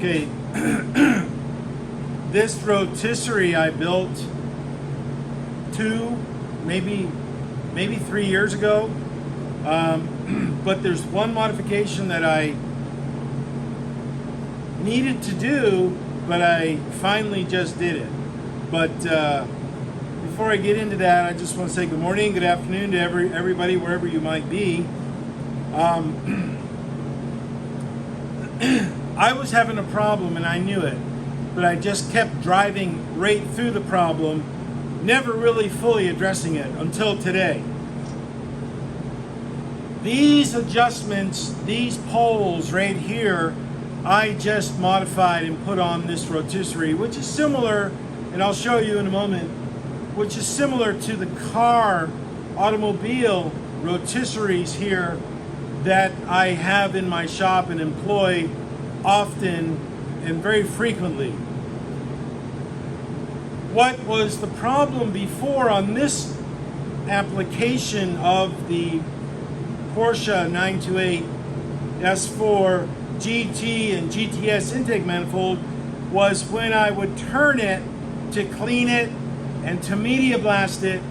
Okay, this rotisserie I built maybe 3 years ago, but there's one modification that I needed to do, but I finally just did it. But before I get into that, I just want to say good morning, good afternoon to everybody wherever you might be. I was having a problem and I knew it, but I just kept driving right through the problem, never really fully addressing it until today. These adjustments, these poles right here, I just modified and put on this rotisserie, which is similar, and I'll show you in a moment, which is similar to the automobile rotisseries here that I have in my shop and employ often and very frequently. What was the problem before on this application of the Porsche 928 S4 GT and GTS intake manifold was when I would turn it to clean it and to media blast it,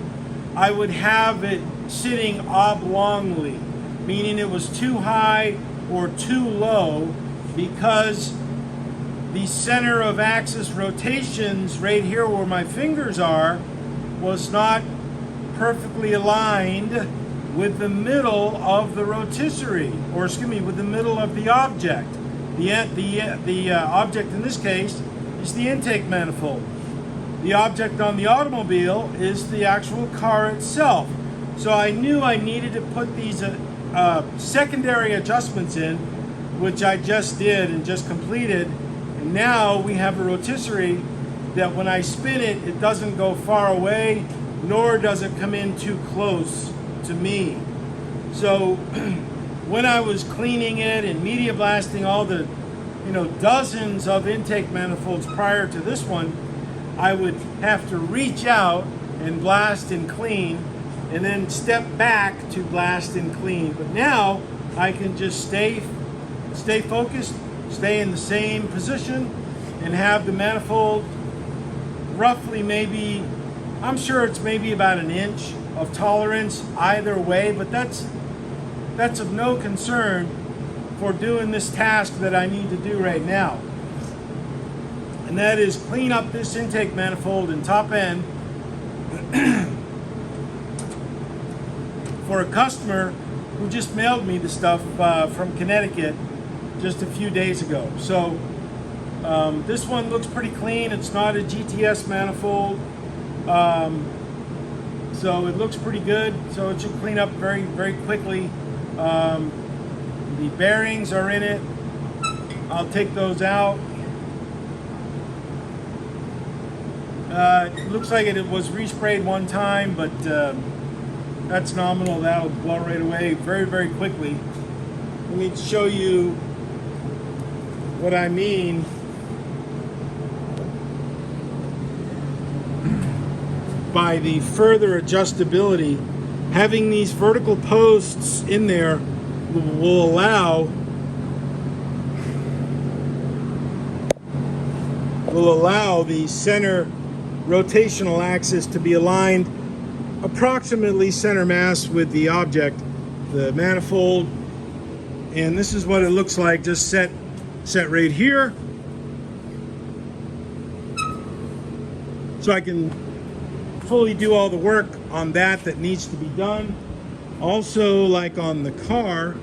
I would have it sitting oblongly, meaning it was too high or too low, because the center of axis rotations right here where my fingers are was not perfectly aligned with the middle of the rotisserie, or excuse me, with the middle of the object. The object in this case is the intake manifold. The object on the automobile is the actual car itself. So I knew I needed to put these secondary adjustments in, which I just did and just completed. And now we have a rotisserie that when I spin it, it doesn't go far away, nor does it come in too close to me. So when I was cleaning it and media blasting all the dozens of intake manifolds prior to this one, I would have to reach out and blast and clean, and then step back to blast and clean. But now I can just stay focused, stay in the same position, and have the manifold roughly maybe, I'm sure it's maybe about an inch of tolerance either way, but that's of no concern for doing this task that I need to do right now. And that is clean up this intake manifold and top end for a customer who just mailed me the stuff from Connecticut just a few days ago. So this one looks pretty clean. It's not a GTS manifold, so it looks pretty good. So it should clean up very, very quickly. The bearings are in it. I'll take those out. It looks like it was resprayed one time, but that's nominal. That'll blow right away very, very quickly. Let me show you what I mean by the further adjustability. Having these vertical posts in there will allow the center rotational axis to be aligned approximately center mass with the object, the manifold. And this is what it looks like just set right here. So I can fully do all the work on that needs to be done. Also, like on the car,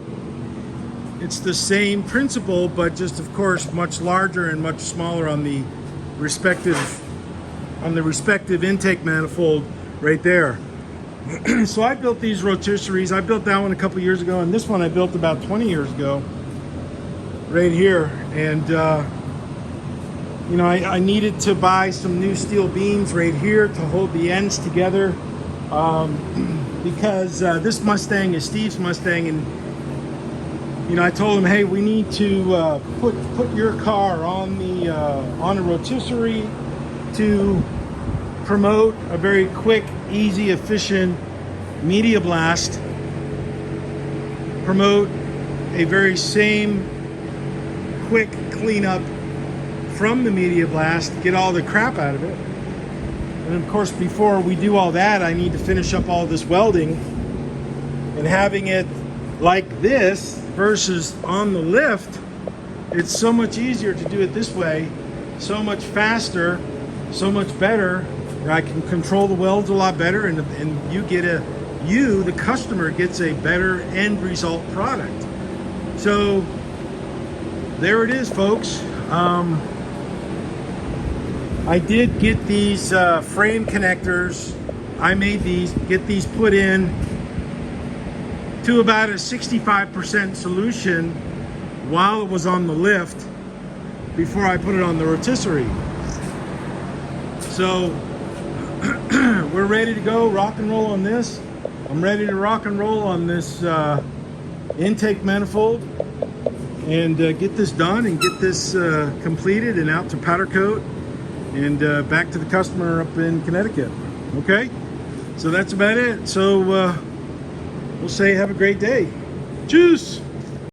it's the same principle, but just of course much larger and much smaller on the respective intake manifold right there. So I built these rotisseries. I built that one a couple years ago, and this one I built about 20 years ago right here. And I needed to buy some new steel beams right here to hold the ends together, because this Mustang is Steve's Mustang, and I told him, hey, we need to put your car on a rotisserie to promote a very quick, easy, efficient media blast, promote a very same quick cleanup from the media blast, get all the crap out of it. And of course, before we do all that, I need to finish up all this welding. And having it like this versus on the lift, it's so much easier to do it this way, so much faster, so much better. I can control the welds a lot better, and the customer gets a better end result product. So there it is, folks. I did get these frame connectors. I made these, get these put in to about a 65% solution while it was on the lift before I put it on the rotisserie. So we're ready to go, rock and roll on this. I'm ready to rock and roll on this intake manifold and get this done and get this completed and out to powder coat and back to the customer up in Connecticut. Okay, so that's about it. So we'll say have a great day. Cheers.